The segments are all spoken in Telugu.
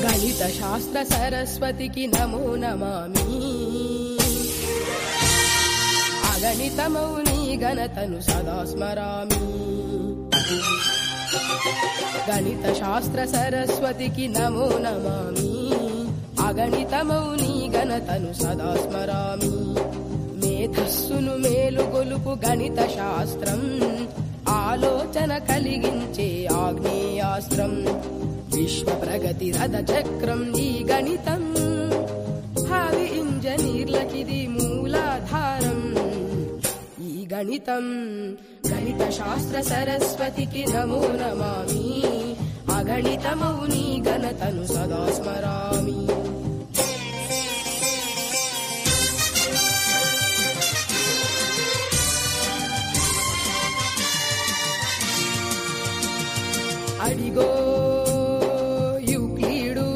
గణిత శాస్త్ర సరస్వతికి నమో నమామి. అగణితమౌ నీ ఘనతను సదా స్మరామి. గణిత శాస్త్ర సరస్వతికి నమో నమామి. అగణితమౌ నీ ఘనతను సదా స్మరామి. మేధస్సును మేలుగొలుపు గణిత శాస్త్రం, ఆలోచన కలిగించే ఆగ్నేయాస్త్రం. విశ్వ ప్రగతి రథ చక్రం ఈ గణితం, భావి ఇంజనీర్లకిది మూలాధారం. ఈ గణితం గణిత శాస్త్ర సరస్వతికి నమో నమామి. అగణితమౌ నీ ఘనతను సదా స్మరామి. అడిగో యూక్లిడు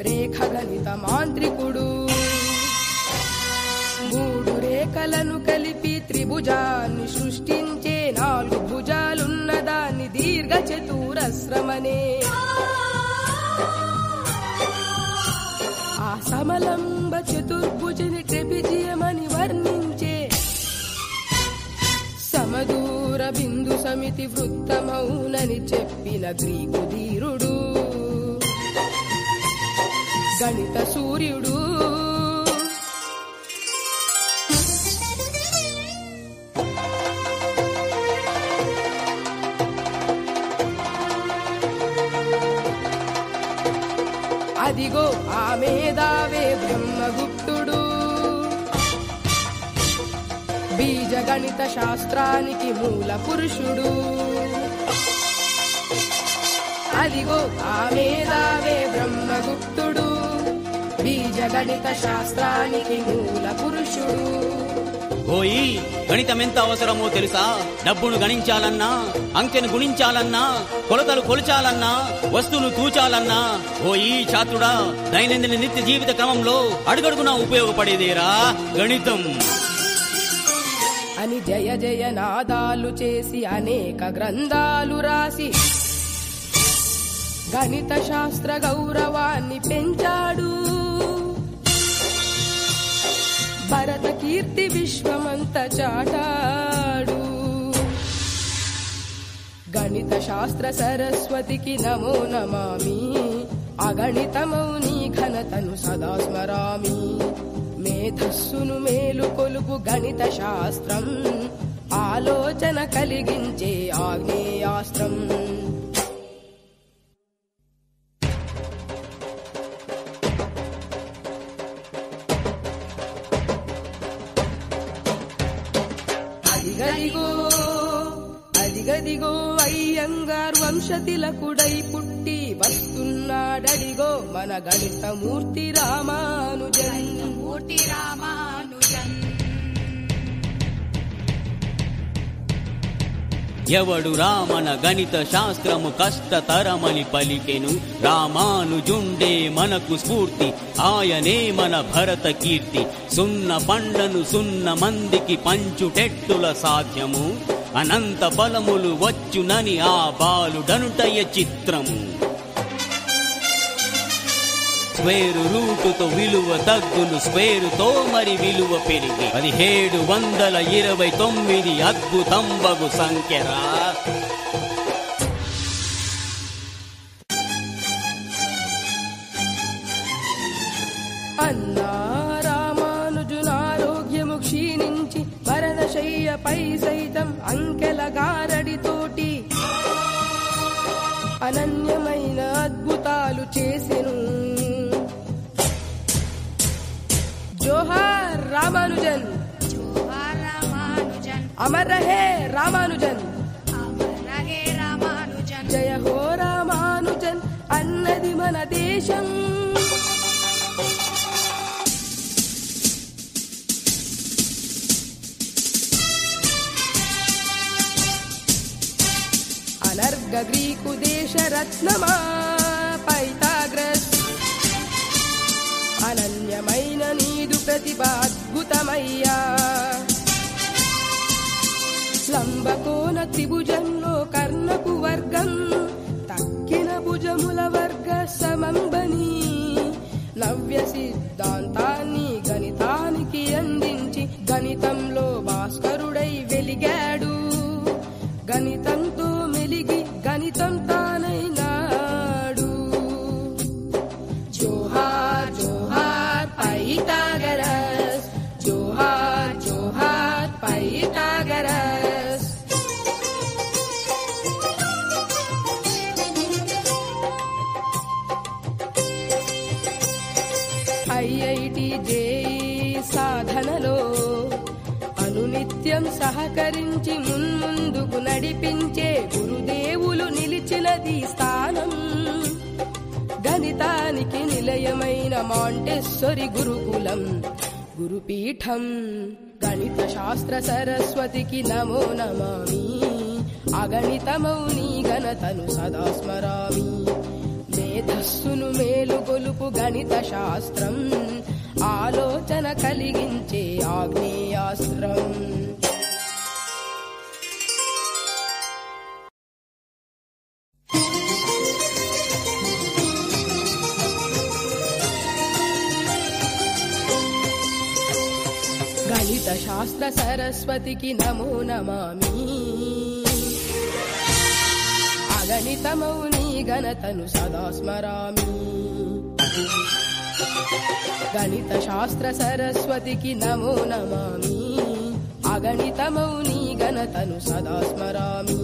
రేఖ గణిత మాంత్రికుడు. మూడు రేఖలను కలిపి త్రిభుజాన్ని సృష్టించే, నాలుగు భుజాలున్న దాన్ని దీర్ఘ చతురస్రమనే. ఆ సమలంబ చతుర్భుజని ట్రెపిజియమని వర్ణించే, సమదూర బిందు సమితి వృత్తమౌనని చెప్పిన గ్రీకు ధీరుడు గణిత సూర్యుడు. అదిగో ఆ మేధావే బ్రహ్మగుప్తుడు, బీజ గణిత శాస్త్రానికి మూల పురుషుడు. అదిగో ఆ మేధావే బ్రహ్మగుప్తుడు, బీజ గణిత శాస్త్రానికి మూల పురుషుడు. ఓయి గణితం ఎంత అవసరమో తెలుసా? డబ్బును గణించాలన్నా, అంకెను గుణించాలన్నా, కొలతలు కొలిచాలన్నా, వస్తువును తూచాలన్నా, ఓయి ఛాత్రుడా, దైనందిన నిత్య జీవిత క్రమంలో అడుగడుగునా ఉపయోగపడేదేరా గణితం అని జయ జయ నాదాలు చేసి అనేక గ్రంథాలు రాసి గణిత శాస్త్ర గౌరవాన్ని పెంచాడు. భరత కీర్తి విశ్వమంత చాటాడు. గణిత శాస్త్ర సరస్వతికి నమో నమామి. అగణితమౌ నీ ఘనతను సదా స్మరామి. మేధస్సును మేలు కొలుపు గణిత శాస్త్రం, ఆలోచన కలిగించే ఆగ్నేయాస్త్రం. అదిగదిగో అదిగదిగో అయ్యంగార్ వంశతిలకుడై పుట్టి వస్తున్నాడడిగో మన గణిత మూర్తి రామానుజన్. ఎవడు రామన గణిత శాస్త్రము కష్టతరమని పలికెను, రామానుజుండే మనకు స్ఫూర్తి, ఆయనే మన భరత కీర్తి. సున్న పండ్లను సున్న మందికి పంచుటెట్టుల సాధ్యము, అనంత ఫలములు వచ్చునని ఆ బాలుడనుటయ చిత్రము. స్క్వేరు రూటుతో విలువ తగ్గును, స్క్వేరుతో మరి విలువ పెరిగి 1729 అద్భుతంబగు సంఖ్యరా. అన్నా రామానుజునారోగ్యము క్షీణించి మరణశయ్యపై సైతం అంకెల గారడితోటి అనన్యమైన అద్భుతాలు చేసెను. జోహార్ రామానుజన్, అమర్ రహే రామానుజన్, జయ హో రామానుజన్ అన్నది మన దేశం. అనర్గ గ్రీకు దేశ రత్నమా పైథాగ్రస్, అనన్యమైన నీదు ప్రతిభ అద్భుతమయ్యా. లంబకోణ త్రిభుజంలో కర్ణపు వర్గం తక్కిన భుజముల వర్గ సమంబని నవ్య సిద్ధాంతాన్ని గణితానికి అందించి గణితంలో భాస్కరుడై వెలిగాడు. గణితంతో మెలిగి గణితం తానైనాడు. జోహార్ జోహార్ పైథాగరస్, జోహార్ జోహార్ పైథాగరస్. ఐఐటి జేఈ సాధనలో అనునిత్యం సహకరించి మున్ముందుకు నడిపించే గురుదేవులు నిలిచినది స్థానం. గణితానికి నిలయమైన మాంటెస్సొరి గురుకులం గురుపీఠం. గణిత శాస్త్ర సరస్వతికి నమో నమామి. అగణితమౌని ఘనతను సదా స్మరామి. మేధస్సును మేలుగొలుపు గణిత శాస్త్రం ఆలోచన కలిగించే ఆగ్నేయాస్త్రం. గణిత శాస్త్ర సరస్వతికి నమో నమామి. అగణితమౌని ఘనతను సదా స్మరామి. గణిత శాస్త్ర సరస్వతికి నమో నమామి. అగణితమౌని ఘనతను సదా స్మరామి.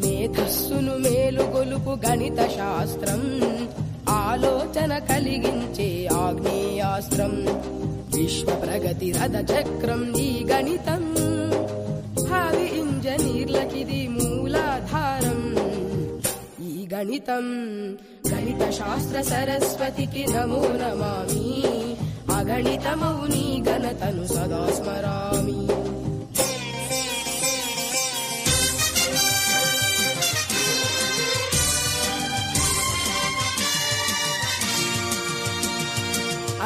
మేధస్సును మేలుగొలుపు గణిత శాస్త్రం ఆలోచన కలిగించే ఆగ్నేయాస్త్రం. విశ్వ ప్రగతి రథ చక్రం ఈ గణితం. భావి ఇంజనీర్లకిది మూలాధారం ఈ గణితం. గణిత శాస్త్ర సరస్వతికి నమో నమామి. అగణితమౌని ఘనతను సదా స్మరామి.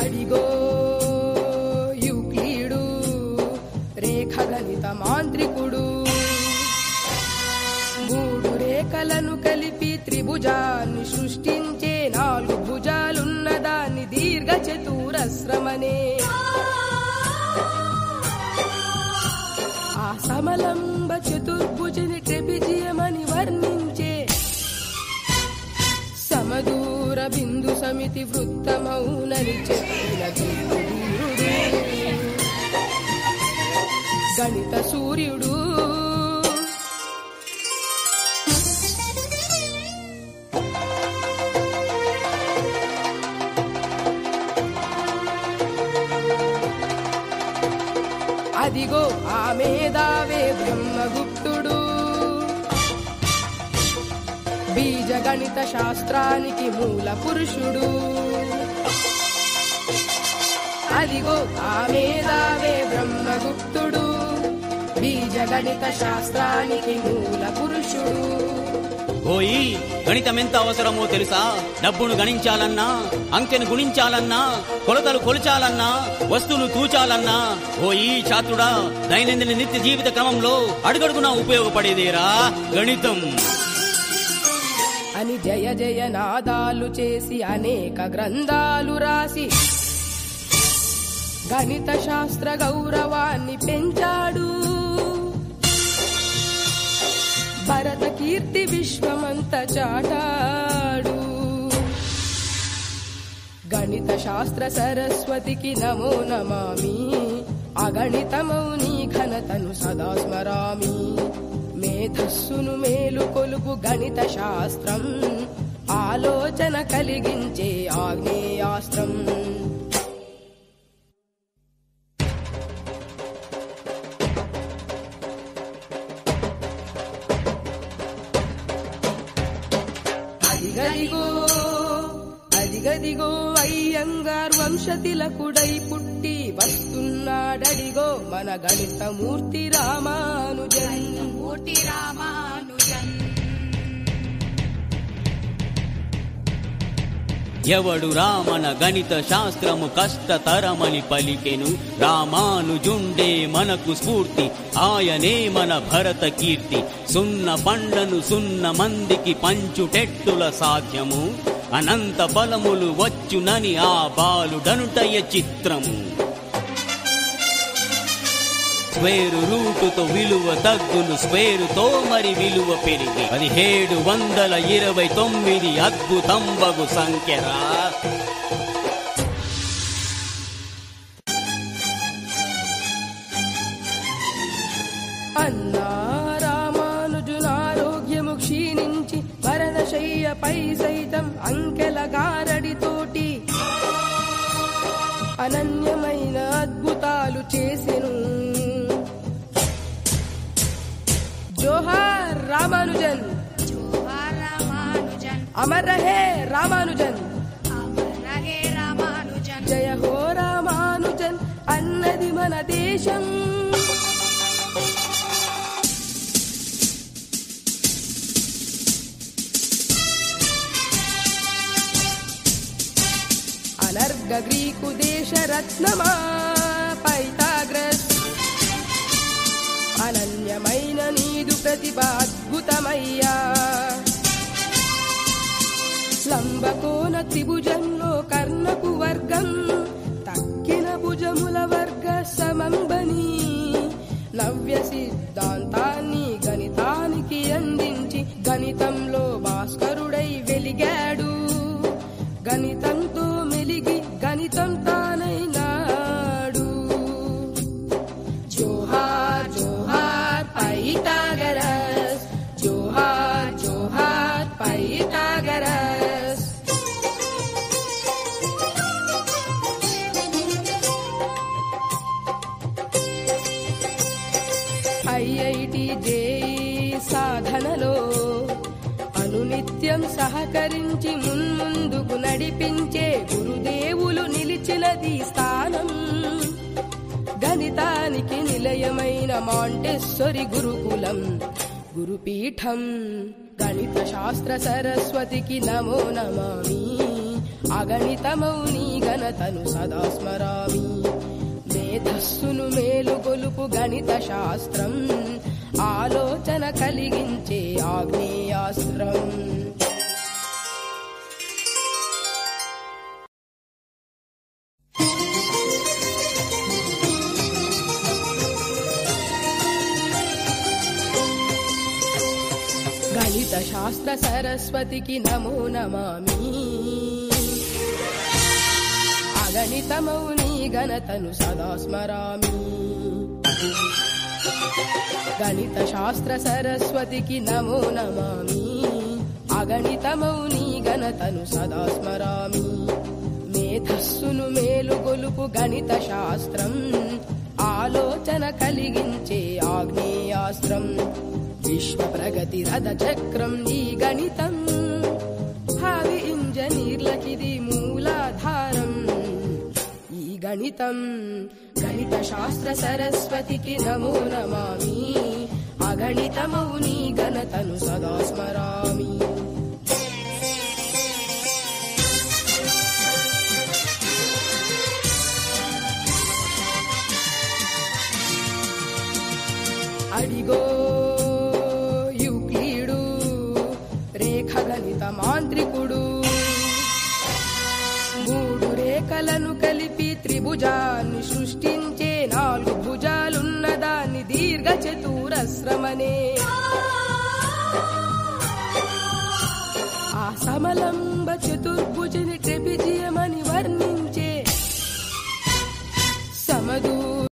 అడిగో యూక్లిడు రేఖ గణిత మాంత్రికుడు. మూడు రేఖలను కలిపి త్రిభుజాన్ని సృష్టించే 4 భుజాలున్నదాన్ని దీర్ఘ చతురస్రమనే. ఆ సమలంబ చతుర్భుజని ట్రెపిజియమని వర్ణించే సమదూర బిందు సమితి వృత్తమౌనని చెప్పిన వీరుడు గణిత సూర్యుడు. అదిగో ఆ మేధావే బ్రహ్మగుప్తుడు. బీజ గణిత శాస్త్రానికి మూల పురుషుడు. అదిగో ఆ మేధావే బ్రహ్మగుప్తుడు. బీజ గణిత శాస్త్రానికి మూల పురుషుడు. ఓయి గణితం ఎంత అవసరమో తెలుసా? డబ్బును గణించాలన్నా, అంకెను గుణించాలన్నా, కొలతలు కొలిచాలన్నా, వస్తువును తూచాలన్నా ఓయి ఛాత్రుడా, దైనందిన నిత్య జీవిత క్రమంలో అడుగడుగునా ఉపయోగపడేదేరా గణితం అని జయ జయ నాదాలు చేసి అనేక గ్రంథాలు రాసి గణిత శాస్త్ర గౌరవాన్ని పెంచాడు. భరత కీర్తి విశ్వమంత చాటాడు. గణిత శాస్త్ర సరస్వతికి నమో నమామి. అగణితమౌని ఘనతను సదా స్మరామి. మేధస్సును మేలు కొలుపు గణిత శాస్త్రం ఆలోచన కలిగించే ఆగ్నేయాస్త్రం. అదిగదిగో అయ్యంగార్ వంశతిలకుడై పుట్టి వస్తున్నాడడిగో మన గణిత మూర్తి రామానుజన్. ఎవడు రామన గణిత శాస్త్రము కష్టతరమని పలికెను, రామానుజుండే మనకు స్ఫూర్తి, ఆయనే మన భరత కీర్తి. సున్న పండ్లను సున్న మందికి పంచుటెట్టుల సాధ్యము, అనంత ఫలములు వచ్చునని ఆ బాలుడనుటయ చిత్రము. స్క్వేరు రూటుతో విలువ తగ్గును, స్క్వేరుతో మరి విలువ పెరిగి 1729 అద్భుతంబగు సంఖ్యరా. అన్నా రామానుజునారోగ్యము క్షీణించి మరణశయ్యపై సైతం అంకెల గారడితోటి అనన్యమైన అద్భుతాలు చేసెను. జోహార్ రామానుజన్, జోహార్ రామానుజన్, అమర్ రహే రామానుజన్, అమర్ రహే రామానుజన్, జయ హో రామానుజన్ అన్నది మన దేశం. అనర్గ గ్రీకు దేశ రత్నమా పైథాగ్రస్, అనన్యమైన నీదు ప్రతిభ అద్భుతమయ్యా. లంబకోణ త్రిభుజంలో కర్ణకు వర్గం, తక్కిన భుజముల వర్గ సమంబని, నవ్య సిద్ధాంతాన్ని గణితానికి అందించి గణితంలో భాస్కరుడై వెలిగాడు. గణితంతో మెలిగి గణితం తానైనాడు. జోహార్ జోహార్ పైథాగరస్, జోహార్ జోహార్ పైథాగరస్. ఐఐటి జేఈ సాధనలో అనునిత్యం సహకరించి మున్ముందుకు నడిపించే గురుదేవులు నిలిచినది స్థానం. గణితానికి నిలయమైన మాంటెస్సొరి గురుకులం గురుపీఠం. గణిత శాస్త్ర సరస్వతికి నమో నమామి, అగణితమౌని ఘనతను సదా స్మరామి. మేధస్సును మేలుగొలుపు గణిత శాస్త్రం, ఆలోచన కలిగించే ఆగ్నేయాస్త్రం. గణిత శాస్త్ర సరస్వతికి నమో నమామి, అగణితమౌని ఘనతను సదా స్మరామి. గణిత శాస్త్ర సరస్వతికి నమో నమామి, అగణితమౌని ఘనతను సదా స్మరామి. మేధస్సును మేలుగొలుపు గణిత శాస్త్రం, ఆలోచన కలిగించే ఆగ్నేయాస్త్రం. విశ్వ ప్రగతి రథ చక్రం ఈ గణితం, భావి ఇంజనీర్లకిది మూలాధారం. ఈ గణితం గణిత శాస్త్ర సరస్వతికి నమో నమామి, అగణితమౌని ఘనతను సదా స్మరామి. అడిగో యూక్లిడు రేఖ గణిత మాంత్రికుడు, మూడు రేఖలను కలిపి త్రిభుజాన్ని సృష్టించే, 4 భుజాలున్నదాన్ని దీర్ఘ చతురస్రమనే. ఆ సమలంబ చతుర్భుజని ట్రెపిజియమని